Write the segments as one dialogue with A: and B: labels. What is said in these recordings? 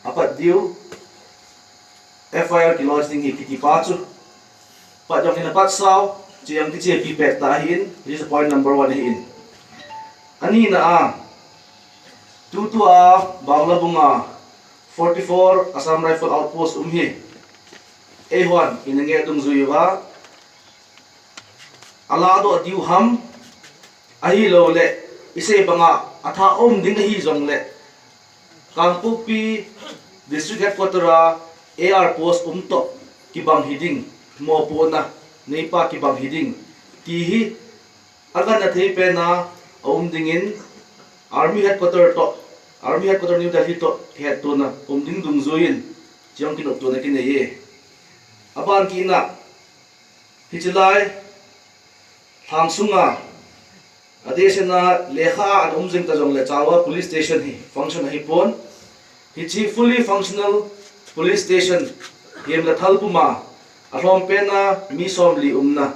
A: apat diu FIR ki lodge ding hi kiti pa chu pa jong in apat saw chiang ti che pi pek ta hin this is point number 1 hi in ani na a tu a bangla bunga 44 Assam Rifle Outpost hi A1 inange dung zuiwa alado diu ham ahi lo le ise banga atha ding hi jong le Kangpokpi district headquarter AR post to kibang hiding mo po na neipa kibang hiding ti hi agan na thei pe na dingin army headquarter New Delhi to head to na ding dung zoin chiang kinok to na kineye aban ki na hichilai thangsunga adesena lekha an jing ta jong le chawa police station hi function hi pon hichi fully functional police station yem la thalpuma ahlom pena mi somli umna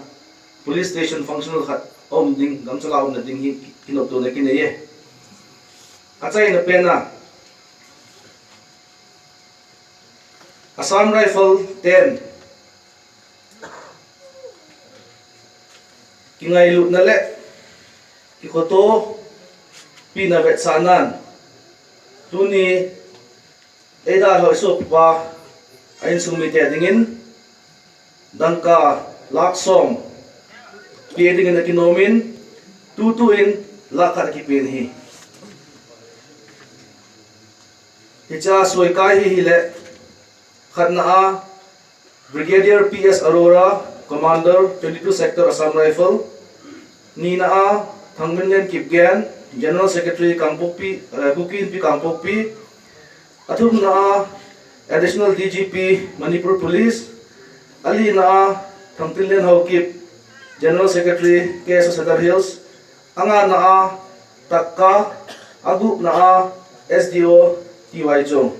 A: police station functional khat ding gamchala na ding hi kinok to na kineye achai na pena Assam Rifle 10 kingai lut na le kikoto pinavet sanan tuni eda lo so pa ain sumite dingin dangka laksom pi dingin na kinomin tutuin lakar ki pen hi hicha soi kai hi le khatna a Brigadier PS Arora Commander 22 Sector Assam Rifle Nina a Thangminlen Kipgen General Secretary Kangpokpi Kukin P Kangpokpi Athum na Additional DGP Manipur Police Ali na Thangtinlen Haukip General Secretary KSO Cedar Hills Anga na Takka Agu na SDO TY Jong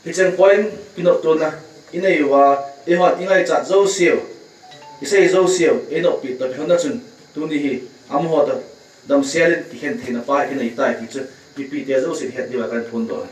A: Kitchen Point Pinok to na inaiwa ehot ingai chat zo siu isei zo siu enok pi to hona chun tuni hi amhot dam sel ti hen thina pa hinai tai ti chu pi te zo si het diwa kan thun do